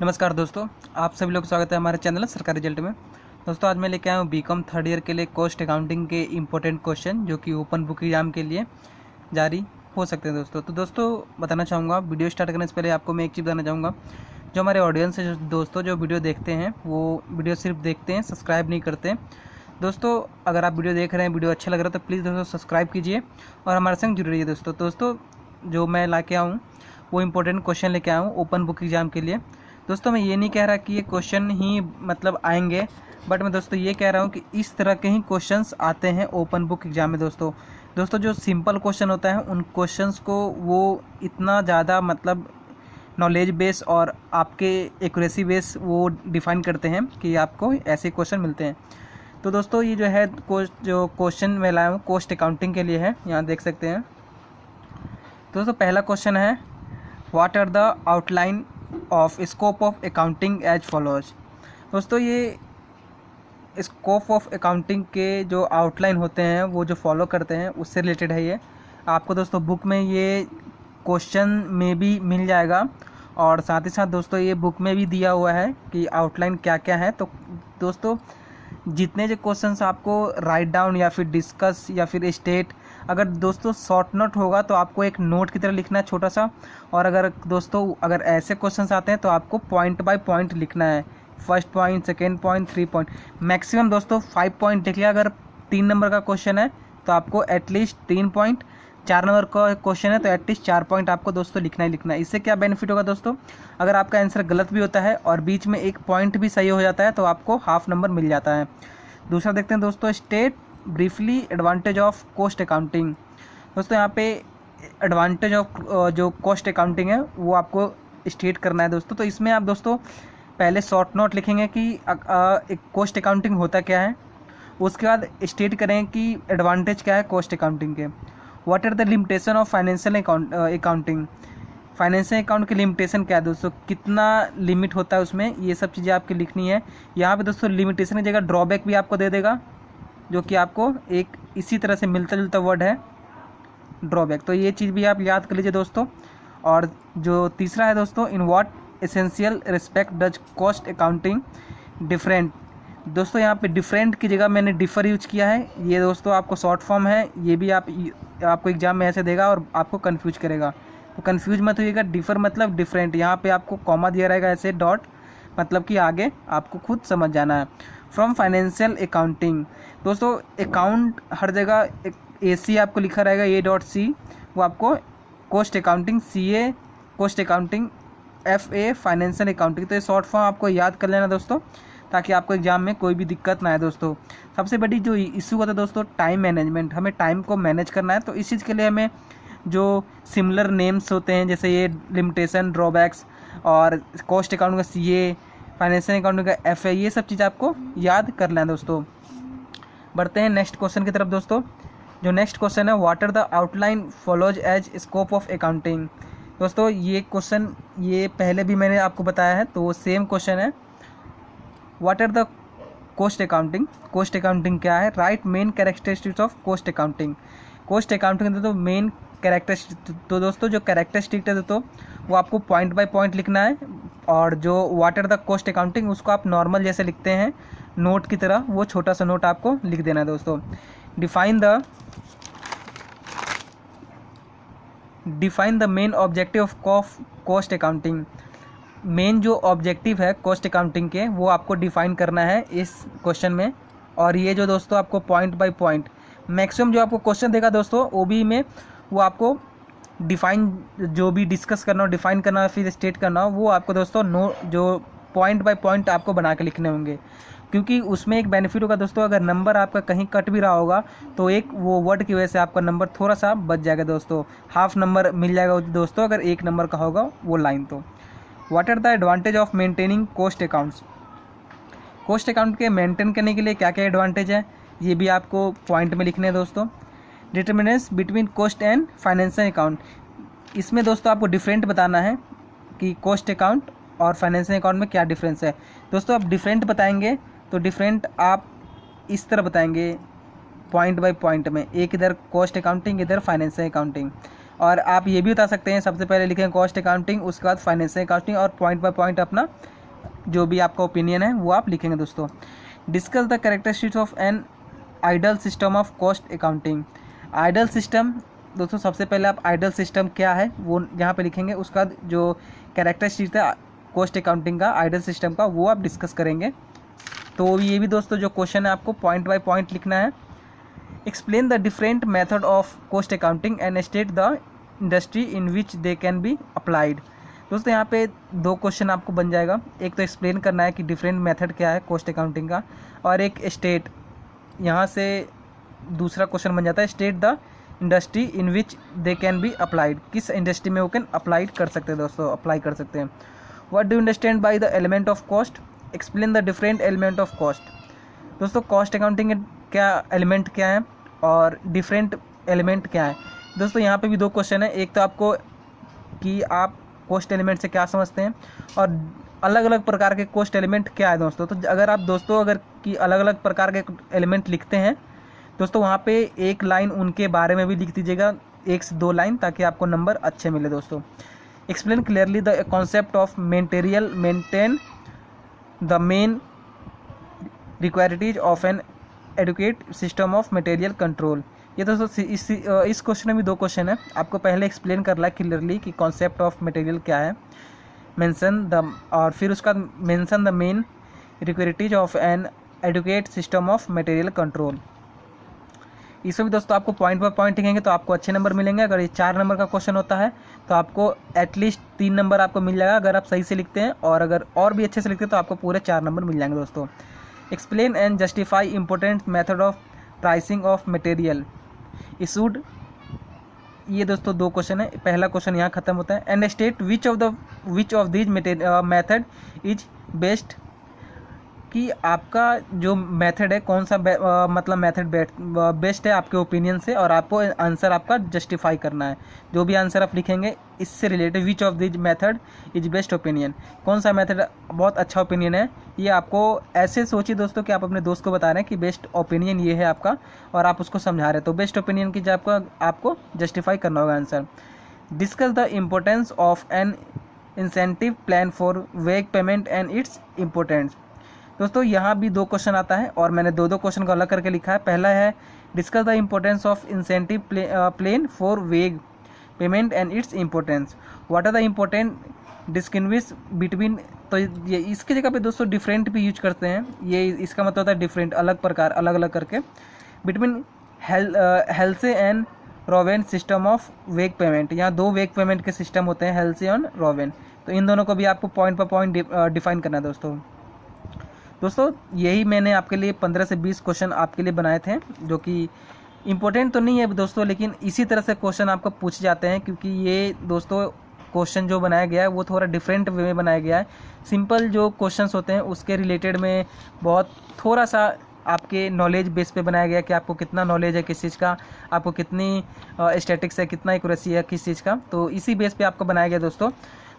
नमस्कार दोस्तों, आप सभी लोग स्वागत है हमारे चैनल सरकारी रिजल्ट में। दोस्तों आज मैं लेके आया हूँ बीकॉम थर्ड ईयर के लिए कॉस्ट अकाउंटिंग के इम्पोर्टेंट क्वेश्चन जो कि ओपन बुक एग्जाम के लिए जारी हो सकते हैं दोस्तों। तो दोस्तों बताना चाहूँगा, वीडियो स्टार्ट करने से पहले आपको मैं एक चीज़ बताना चाहूँगा। जो हमारे ऑडियंस है, जो दोस्तों जो वीडियो देखते हैं वो वीडियो सिर्फ देखते हैं, सब्सक्राइब नहीं करते। दोस्तों अगर आप वीडियो देख रहे हैं, वीडियो अच्छा लग रहा है तो प्लीज़ दोस्तों सब्सक्राइब कीजिए और हमारे संग जुड़ रहिए दोस्तों। जो मैं ला के आऊँ वो इम्पोर्टेंट क्वेश्चन लेके आया हूँ ओपन बुक एग्जाम के लिए। दोस्तों मैं ये नहीं कह रहा कि ये क्वेश्चन ही मतलब आएंगे, बट मैं दोस्तों ये कह रहा हूँ कि इस तरह के ही क्वेश्चंस आते हैं ओपन बुक एग्जाम में दोस्तों जो सिंपल क्वेश्चन होता है उन क्वेश्चंस को वो इतना ज़्यादा मतलब नॉलेज बेस और आपके एक्यूरेसी बेस वो डिफाइन करते हैं कि आपको ऐसे क्वेश्चन मिलते हैं। तो दोस्तों ये जो है जो क्वेश्चन मैं लाया हूँ कॉस्ट अकाउंटिंग के लिए है, यहाँ देख सकते हैं। दोस्तों पहला क्वेश्चन है, what are the outline of scope of accounting as follows. दोस्तों ये स्कोप ऑफ अकाउंटिंग के जो आउटलाइन होते हैं वो जो फॉलो करते हैं उससे रिलेटेड है ये। आपको दोस्तों बुक में ये क्वेश्चन में भी मिल जाएगा और साथ ही साथ दोस्तों ये बुक में भी दिया हुआ है कि आउटलाइन क्या क्या है। तो दोस्तों जितने जो क्वेश्चंस आपको राइट डाउन या फिर डिस्कस या फिर स्टेट, अगर दोस्तों शॉर्ट नोट होगा तो आपको एक नोट की तरह लिखना है छोटा सा, और अगर ऐसे क्वेश्चंस आते हैं तो आपको पॉइंट बाय पॉइंट लिखना है। First point, second point, 3 point, maximum दोस्तों 5 पॉइंट लिख लिया। अगर 3 नंबर का क्वेश्चन है तो आपको एटलीस्ट 3 पॉइंट, 4 नंबर का क्वेश्चन है तो एटलीस्ट 4 पॉइंट आपको दोस्तों लिखना ही लिखना है। इससे क्या बेनिफिट होगा दोस्तों, अगर आपका आंसर गलत भी होता है और बीच में एक पॉइंट भी सही हो जाता है तो आपको हाफ नंबर मिल जाता है। दूसरा देखते हैं दोस्तों, state briefly advantage of cost accounting. दोस्तों यहाँ पे एडवांटेज ऑफ जो कॉस्ट अकाउंटिंग है वो आपको स्टेट करना है दोस्तों। तो इसमें आप दोस्तों पहले शॉर्ट नोट लिखेंगे कि एक कॉस्ट अकाउंटिंग होता क्या है, उसके बाद स्टेट करेंगे कि एडवांटेज क्या है कॉस्ट अकाउंटिंग के। What are the limitation of financial accounting, financial account की लिमिटेशन क्या है दोस्तों, कितना लिमिट होता है उसमें, ये सब चीज़ें आपकी लिखनी है। यहाँ पे दोस्तों लिमिटेशन की जगह ड्रॉबैक भी आपको दे देगा, जो कि आपको एक इसी तरह से मिलता जुलता वर्ड है ड्रॉबैक। तो ये चीज़ भी आप याद कर लीजिए दोस्तों। और जो तीसरा है दोस्तों, in what essential respect does cost accounting different. दोस्तों यहाँ पे डिफरेंट की जगह मैंने डिफर यूज किया है। ये दोस्तों आपको शॉर्ट फॉर्म है, ये भी आपको एग्जाम में ऐसे देगा और आपको कन्फ्यूज करेगा, तो कन्फ्यूज मत होइएगा। डिफर मतलब डिफरेंट, यहाँ पे आपको कॉमा दिया रहेगा ऐसे डॉट, मतलब कि आगे आपको खुद समझ जाना है। फ्रॉम फाइनेंशियल अकाउंटिंग, दोस्तों अकाउंट हर जगह AC आपको लिखा रहेगा, A.C, वो आपको cost accounting, CA cost accounting, FA financial accounting. तो ये शॉर्ट फॉर्म आपको याद कर लेना दोस्तों, ताकि आपको एग्जाम में कोई भी दिक्कत ना आए दोस्तों। सबसे बड़ी जो इशू होता है दोस्तों टाइम मैनेजमेंट, हमें टाइम को मैनेज करना है। तो इस चीज़ के लिए हमें जो सिमिलर नेम्स होते हैं जैसे ये लिमिटेशन, ड्रॉबैक्स और कॉस्ट अकाउंट का CA, फाइनेंशियल अकाउंटिंग का FA, ये सब चीज़ आपको याद कर लेना दोस्तों। बढ़ते हैं नेक्स्ट क्वेश्चन की तरफ दोस्तों। जो नेक्स्ट क्वेश्चन है, what are the outline follows as scope of accounting. दोस्तों ये क्वेश्चन ये पहले भी मैंने आपको बताया है, तो सेम क्वेश्चन है। What are the cost accounting, cost accounting क्या है, right main characteristics of cost accounting. Cost accounting तो मेन कैरेक्टरिस्टिक, तो दोस्तों जो कैरेक्टरिस्टिक है दोस्तों वो आपको पॉइंट बाय पॉइंट लिखना है। और जो what are the cost accounting उसको आप नॉर्मल जैसे लिखते हैं नोट की तरह, वो छोटा सा नोट आपको लिख देना है दोस्तों। Define the main objective of cost accounting. Main जो ऑब्जेक्टिव है कॉस्ट अकाउंटिंग के वो आपको डिफाइन करना है इस क्वेश्चन में। और ये जो दोस्तों आपको पॉइंट बाय पॉइंट मैक्सिमम जो आपको क्वेश्चन देगा दोस्तों OBE में, वो आपको डिफाइन जो भी डिस्कस करना हो, डिफाइन करना हो, फिर स्टेट करना हो, वो आपको दोस्तों जो पॉइंट बाय पॉइंट आपको बना के लिखने होंगे। क्योंकि उसमें एक बेनिफिट होगा दोस्तों, अगर नंबर आपका कहीं कट भी रहा होगा तो एक वो वर्ड की वजह से आपका नंबर थोड़ा सा बच जाएगा दोस्तों, हाफ नंबर मिल जाएगा दोस्तों अगर एक नंबर का होगा वो लाइन। तो what are the advantage of maintaining cost accounts. Cost account के मेंटेन करने के लिए क्या क्या एडवांटेज है, ये भी आपको पॉइंट में लिखने हैं दोस्तों। Determinants between cost and financial account, इसमें दोस्तों आपको डिफरेंट बताना है कि कॉस्ट अकाउंट और फाइनेंशियल अकाउंट में क्या डिफरेंस है। दोस्तों आप डिफरेंट बताएंगे तो डिफरेंट आप इस तरह बताएंगे पॉइंट बाय पॉइंट में, एक इधर कॉस्ट अकाउंटिंग, इधर फाइनेंशियल अकाउंटिंग। और आप ये भी बता सकते हैं, सबसे पहले लिखें कॉस्ट अकाउंटिंग, उसके बाद फाइनेंशियल अकाउंटिंग, और पॉइंट बाय पॉइंट अपना जो भी आपका ओपिनियन है वो आप लिखेंगे दोस्तों। Discuss the characteristics of an ideal system of cost accounting. Ideal system दोस्तों, सबसे पहले आप आइडल सिस्टम क्या है वो यहाँ पे लिखेंगे, उसका जो कैरेक्टरिस्टिक्स है कॉस्ट अकाउंटिंग का, आइडल सिस्टम का, वो आप डिस्कस करेंगे। तो ये भी दोस्तों जो क्वेश्चन है आपको पॉइंट बाय पॉइंट लिखना है। Explain the different method of cost accounting and state the industry in which they can be applied. दोस्तों यहाँ पे 2 क्वेश्चन आपको बन जाएगा, एक तो एक्सप्लेन करना है कि डिफरेंट मेथड क्या है कॉस्ट अकाउंटिंग का, और एक स्टेट, यहाँ से दूसरा क्वेश्चन बन जाता है state the industry in which they can be applied, किस इंडस्ट्री में वो कैन अप्लाइड कर सकते हैं दोस्तों, अप्लाई कर सकते हैं। What do understand by the element of cost, explain the different element of cost. दोस्तों कॉस्ट अकाउंटिंग के क्या एलिमेंट क्या है और डिफरेंट एलिमेंट क्या है। दोस्तों यहाँ पे भी 2 क्वेश्चन है, एक तो आपको कि आप कॉस्ट एलिमेंट से क्या समझते हैं और अलग अलग प्रकार के कॉस्ट एलिमेंट क्या है दोस्तों। तो अगर आप दोस्तों अगर कि अलग अलग प्रकार के एलिमेंट लिखते हैं दोस्तों, वहाँ पे एक लाइन उनके बारे में भी लिख दीजिएगा, 1 से 2 लाइन, ताकि आपको नंबर अच्छे मिले दोस्तों। Explain clearly the concept of material maintain the main requirements of an adequate system of material control. ये दोस्तों इस क्वेश्चन में भी 2 क्वेश्चन है, आपको पहले एक्सप्लेन करना है क्लियरली कि कॉन्सेप्ट ऑफ मटेरियल क्या है, मेंशन द, और फिर उसका mention the main requirements of an adequate system of material control. इसमें भी दोस्तों आपको पॉइंट बाय पॉइंट लिखेंगे तो आपको अच्छे नंबर मिलेंगे। अगर ये 4 नंबर का क्वेश्चन होता है तो आपको एटलीस्ट 3 नंबर आपको मिल जाएगा अगर आप सही से लिखते हैं, और अगर और भी अच्छे से लिखते हैं तो आपको पूरे 4 नंबर मिल जाएंगे दोस्तों। Explain and justify important method of pricing of material issued. ये दोस्तों 2 क्वेश्चन है, पहला क्वेश्चन यहाँ खत्म होता है। And state which of these method is best, कि आपका जो मेथड है कौन सा मतलब मेथड बेस्ट है आपके ओपिनियन से, और आपको आंसर आपका जस्टिफाई करना है। जो भी आंसर आप लिखेंगे इससे related, which of this method is best opinion, कौन सा मेथड बहुत अच्छा ओपिनियन है, ये आपको ऐसे सोचिए दोस्तों कि आप अपने दोस्त को बता रहे हैं कि बेस्ट ओपिनियन ये है आपका, और आप उसको समझा रहे हैं, तो बेस्ट ओपिनियन की आपको जस्टिफाई करना होगा answer. Discuss the importance of N incentive plan for wage payment and its importance. दोस्तों यहाँ भी 2 क्वेश्चन आता है और मैंने 2 क्वेश्चन को अलग करके लिखा है। पहला है discuss the importance of incentive plan for wage payment and its importance, what are the important distinguish between. तो ये इसकी जगह पे दोस्तों डिफरेंट भी यूज करते हैं, ये इसका मतलब होता है डिफरेंट, अलग प्रकार, अलग अलग करके। Between Halsey and Rowan system of wage payment, यहाँ 2 वेग पेमेंट के सिस्टम होते हैं, हेल्से और रोवेन, तो इन दोनों को भी आपको पॉइंट पर पॉइंट डिफाइन करना है दोस्तों यही मैंने आपके लिए 15 से 20 क्वेश्चन आपके लिए बनाए थे, जो कि इम्पोर्टेंट तो नहीं है दोस्तों, लेकिन इसी तरह से क्वेश्चन आपको पूछे जाते हैं, क्योंकि ये दोस्तों क्वेश्चन जो बनाया गया है वो थोड़ा डिफरेंट वे में बनाया गया है। सिंपल जो क्वेश्चंस होते हैं उसके रिलेटेड में बहुत थोड़ा सा आपके नॉलेज बेस पे बनाया गया है कि आपको कितना नॉलेज है किस चीज़ का, आपको कितनी स्टैटिक्स है, कितना एक्यूरेसी है किस चीज़ का, तो इसी बेस पे आपको बनाया गया दोस्तों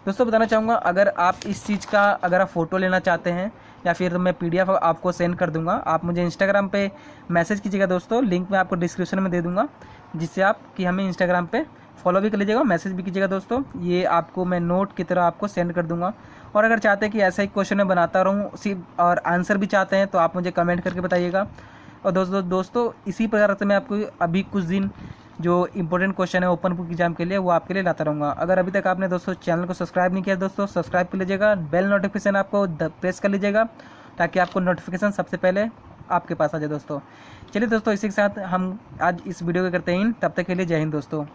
बताना चाहूँगा, अगर आप इस चीज़ का अगर आप फ़ोटो लेना चाहते हैं या फिर मैं PDF आपको सेंड कर दूंगा, आप मुझे इंस्टाग्राम पे मैसेज कीजिएगा दोस्तों, लिंक मैं आपको डिस्क्रिप्शन में दे दूंगा, जिससे आप कि हमें इंस्टाग्राम पे फॉलो भी कर लीजिएगा, मैसेज भी कीजिएगा दोस्तों, ये आपको मैं नोट की तरह आपको सेंड कर दूंगा। और अगर चाहते हैं कि ऐसा ही क्वेश्चन मैं बनाता रहूँ सिर्फ और आंसर भी चाहते हैं तो आप मुझे कमेंट करके बताइएगा। और दोस्तों इसी प्रकार से मैं आपको अभी कुछ दिन जो इंपॉर्टेंट क्वेश्चन है ओपन बुक एग्जाम के लिए वो आपके लिए लाता रहूँगा। अगर अभी तक आपने दोस्तों चैनल को सब्सक्राइब नहीं किया दोस्तों, सब्सक्राइब कर लीजिएगा, बेल नोटिफिकेशन आपको प्रेस कर लीजिएगा ताकि आपको नोटिफिकेशन सबसे पहले आपके पास आ जाए दोस्तों। चलिए दोस्तों इसी के साथ हम आज इस वीडियो को करते हैं, तब तक के लिए जय हिंद दोस्तों।